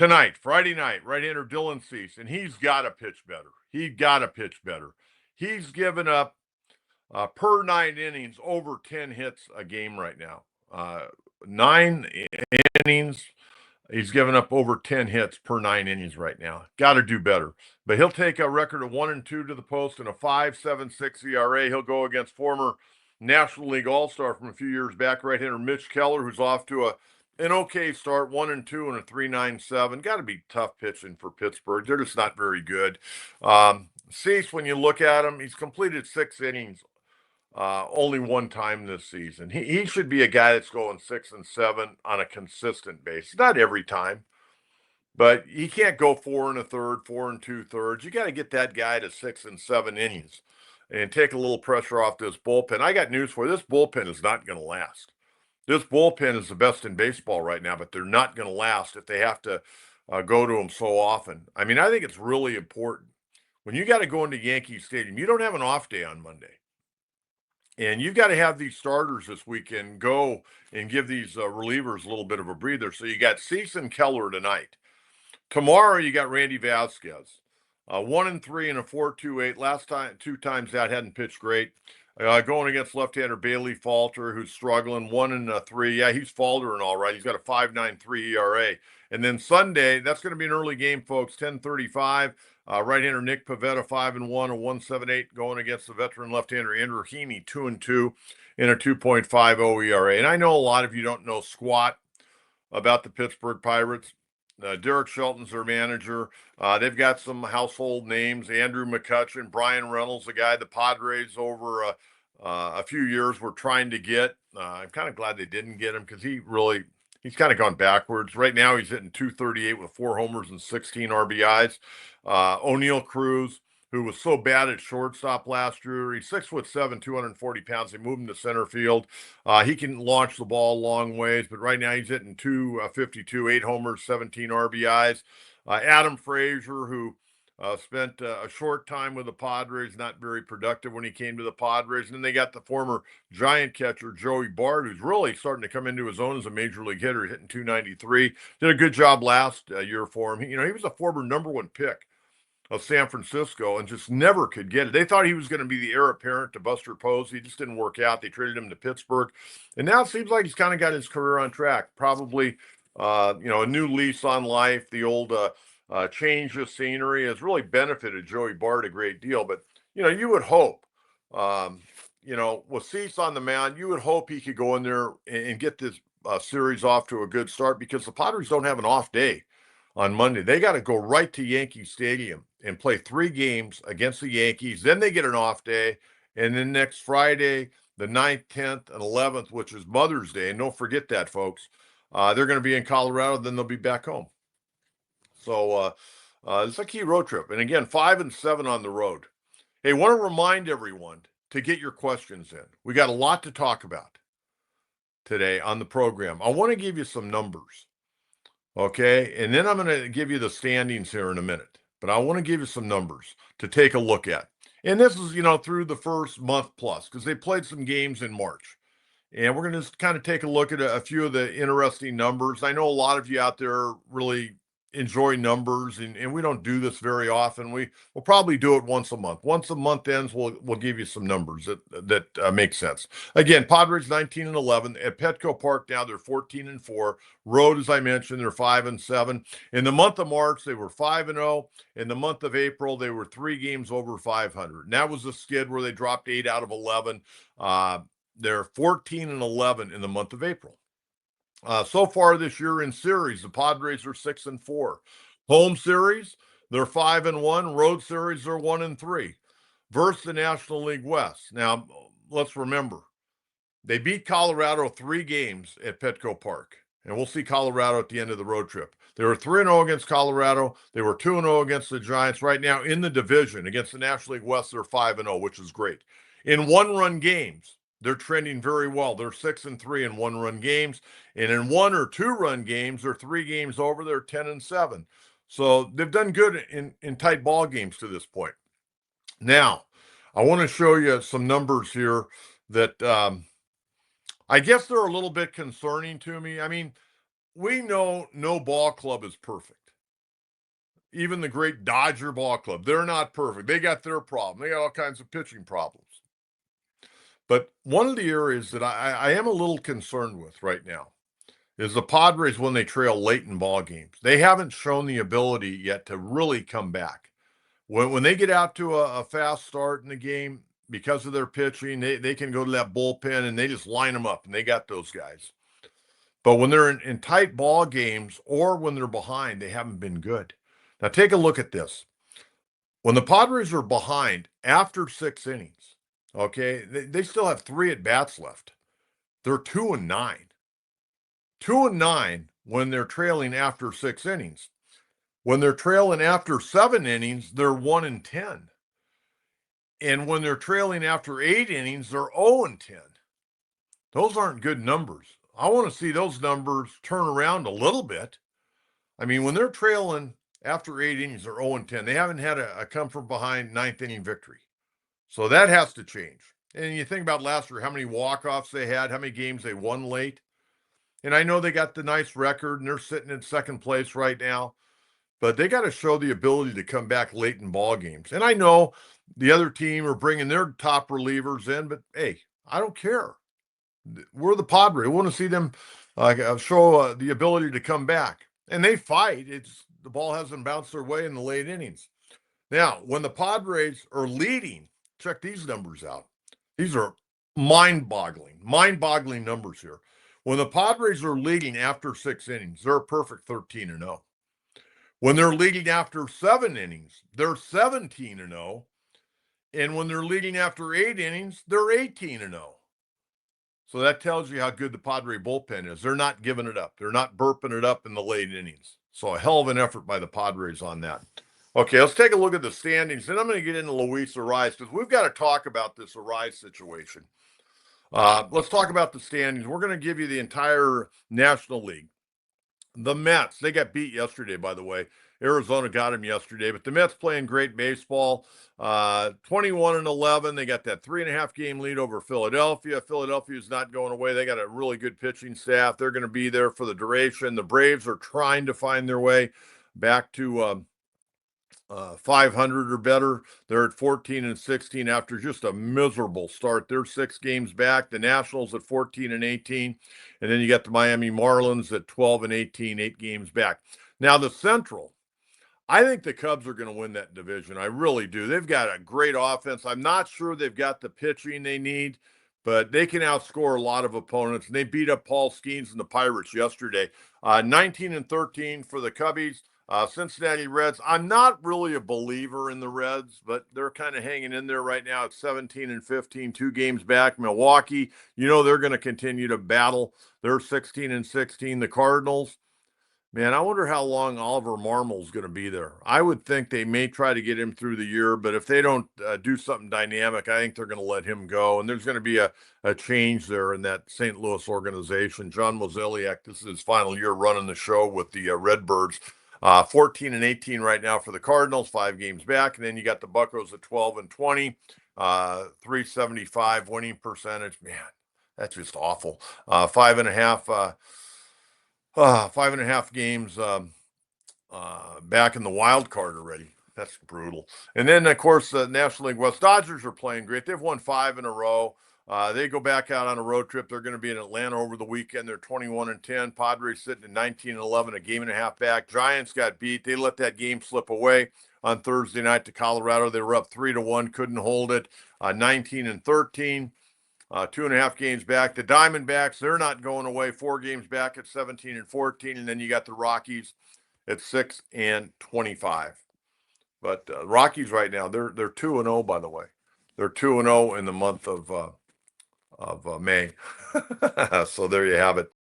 Tonight, Friday night, right-hander Dylan Cease, and he's got to pitch better. He's given up per 9 innings over 10 hits a game right now. 9 innings, he's given up over 10 hits per 9 innings right now. Got to do better. But he'll take a record of 1-2 to the post and a 5.76 ERA. He'll go against former National League All-Star from a few years back, right-hander Mitch Keller, who's off to an okay start, 1-2 and a 3.97. Got to be tough pitching for Pittsburgh. They're just not very good. Cease, when you look at him, he's completed 6 innings only one time this season. He should be a guy that's going 6 and 7 on a consistent basis. Not every time, but he can't go 4 1/3, 4 2/3. You got to get that guy to 6 and 7 innings and take a little pressure off this bullpen. I got news for you. This bullpen is not going to last. This bullpen is the best in baseball right now, but they're not going to last if they have to go to them so often. I mean, I think it's really important. When you got to go into Yankee Stadium, you don't have an off day on Monday. And you've got to have these starters this weekend go and give these relievers a little bit of a breather. So you got Cease and Keller tonight. Tomorrow you got Randy Vasquez, 1-3 and a 4.28. Last time, 2 times that hadn't pitched great. Going against left-hander Bailey Falter, who's struggling, 1-3. Yeah, he's faltering all right. He's got a 5.93 ERA. And then Sunday, that's going to be an early game, folks. 10:35. Right-hander Nick Pivetta, 5-1, a 1.78, going against the veteran left-hander Andrew Heaney, 2-2 in a 2.50 ERA. And I know a lot of you don't know squat about the Pittsburgh Pirates. Derek Shelton's their manager. They've got some household names: Andrew McCutchen, Brian Reynolds, the guy the Padres over a few years were trying to get. I'm kind of glad they didn't get him because he's kind of gone backwards. Right now he's hitting .238 with 4 homers and 16 RBIs. O'Neal Cruz, who was so bad at shortstop last year. He's 6'7", 240 pounds. They moved him to center field. He can launch the ball a long ways, but right now he's hitting .252, 8 homers, 17 RBIs. Adam Frazier, who spent a short time with the Padres, not very productive when he came to the Padres. And then they got the former Giant catcher, Joey Bart, who's really starting to come into his own as a major league hitter, hitting .293. Did a good job last year for him. He was a former #1 pick of San Francisco and just never could get it. They thought he was going to be the heir apparent to Buster Posey. He just didn't work out. They traded him to Pittsburgh. And now it seems like he's kind of got his career on track. Probably, a new lease on life. The old change of scenery has really benefited Joey Bart a great deal. But, you would hope, with Cease on the mound, you would hope he could go in there and get this series off to a good start because the Padres don't have an off day on Monday. They got to go right to Yankee Stadium and play 3 games against the Yankees. Then they get an off day. And then next Friday, the 9th, 10th, and 11th, which is Mother's Day. And don't forget that, folks. They're going to be in Colorado. Then they'll be back home. So it's a key road trip. And again, 5 and 7 on the road. Hey, want to remind everyone to get your questions in. We got a lot to talk about today on the program. I want to give you some numbers. Okay, and then I'm going to give you the standings here in a minute. But I want to give you some numbers to take a look at. And this is, through the first month plus, because they played some games in March. And we're going to just kind of take a look at a few of the interesting numbers. I know a lot of you out there really enjoy numbers, and we don't do this very often. We'll probably do it once a month. Once the month ends, we'll give you some numbers that make sense. Again, Padres 19-11 at Petco Park. Now they're 14-4. Road, as I mentioned, they're 5-7. In the month of March, they were 5-0. In the month of April, they were 3 games over 500. And that was a skid where they dropped 8 out of 11. They're 14-11 in the month of April. So far this year in series, the Padres are 6-4. Home series, they're 5-1. Road series, they're 1-3. Versus the National League West. Now, let's remember, they beat Colorado 3 games at Petco Park. And we'll see Colorado at the end of the road trip. They were 3-0 against Colorado. They were 2-0 against the Giants. Right now in the division against the National League West, they're 5-0, which is great. In one-run games, they're trending very well. They're 6-3 in one-run games. And in 1 or 2 run games, they're 3 games over. They're 10-7. So they've done good in tight ball games to this point. Now, I want to show you some numbers here that I guess they're a little bit concerning to me. I mean, we know no ball club is perfect. even the great Dodger ball club, they're not perfect. They got their problem. They got all kinds of pitching problems. But one of the areas that I am a little concerned with right now is the Padres when they trail late in ball games. They haven't shown the ability yet to really come back. When they get out to a fast start in the game because of their pitching, they can go to that bullpen and they just line them up, and they got those guys. But when they're in tight ball games or when they're behind, they haven't been good. Now take a look at this. When the Padres are behind after 6 innings, okay, they still have 3 at-bats left. They're 2-9. 2-9 when they're trailing after 6 innings. When they're trailing after 7 innings, they're 1-10. And when they're trailing after 8 innings, they're 0-10. Those aren't good numbers. I want to see those numbers turn around a little bit. I mean, when they're trailing after 8 innings, they're 0-10. They haven't had a come from behind ninth inning victory. So that has to change. And you think about last year, how many walk-offs they had, how many games they won late. And I know they got the nice record and they're sitting in second place right now, but they got to show the ability to come back late in ball games. And I know the other team are bringing their top relievers in, but hey, I don't care. We're the Padres. We want to see them show the ability to come back. And they fight. It's the ball hasn't bounced their way in the late innings. Now, when the Padres are leading, check these numbers out. These are mind-boggling numbers here. When the Padres are leading after 6 innings, they're a perfect 13-0. When they're leading after 7 innings, they're 17-0. And when they're leading after 8 innings, they're 18-0. So that tells you how good the Padre bullpen is. They're not giving it up. They're not burping it up in the late innings. So a hell of an effort by the Padres on that. Okay, let's take a look at the standings. Then I'm going to get into Luis Arraez because we've got to talk about this Arraez situation. Let's talk about the standings. We're going to give you the entire National League. The Mets, they got beat yesterday, by the way. Arizona got them yesterday, but the Mets playing great baseball. 21-11. They got that 3.5 game lead over Philadelphia. Philadelphia is not going away. They got a really good pitching staff. They're going to be there for the duration. The Braves are trying to find their way back to 500 or better. They're at 14-16 after just a miserable start. They're 6 games back. The Nationals at 14-18. And then you got the Miami Marlins at 12-18, 8 games back. Now the Central, I think the Cubs are going to win that division. I really do. They've got a great offense. I'm not sure they've got the pitching they need, but they can outscore a lot of opponents. And they beat up Paul Skeens and the Pirates yesterday. 19-13 for the Cubbies. Cincinnati Reds, I'm not really a believer in the Reds, but they're kind of hanging in there right now at 17-15, 2 games back. Milwaukee, they're going to continue to battle. They're 16-16. The Cardinals, man, I wonder how long Oliver Marmol's going to be there. I would think they may try to get him through the year, but if they don't do something dynamic, I think they're going to let him go. And there's going to be a change there in that St. Louis organization. John Mozeliak, this is his final year running the show with the Redbirds. 14-18 right now for the Cardinals, 5 games back. And then you got the Buccos at 12-20, 375 winning percentage. Man, that's just awful. 5.5 games back in the wild card already. That's brutal. And then, of course, the National League West Dodgers are playing great. They've won 5 in a row. They go back out on a road trip. They're going to be in Atlanta over the weekend. They're 21-10. Padres sitting at 19-11, a game and a half back. Giants got beat. They let that game slip away on Thursday night to Colorado. They were up 3-1, couldn't hold it. 19-13. 2.5 games back. The Diamondbacks, they're not going away. 4 games back at 17-14. And then you got the Rockies at 6-25. But Rockies right now, they're 2-0, by the way. They're 2-0 in the month of May. So there you have it.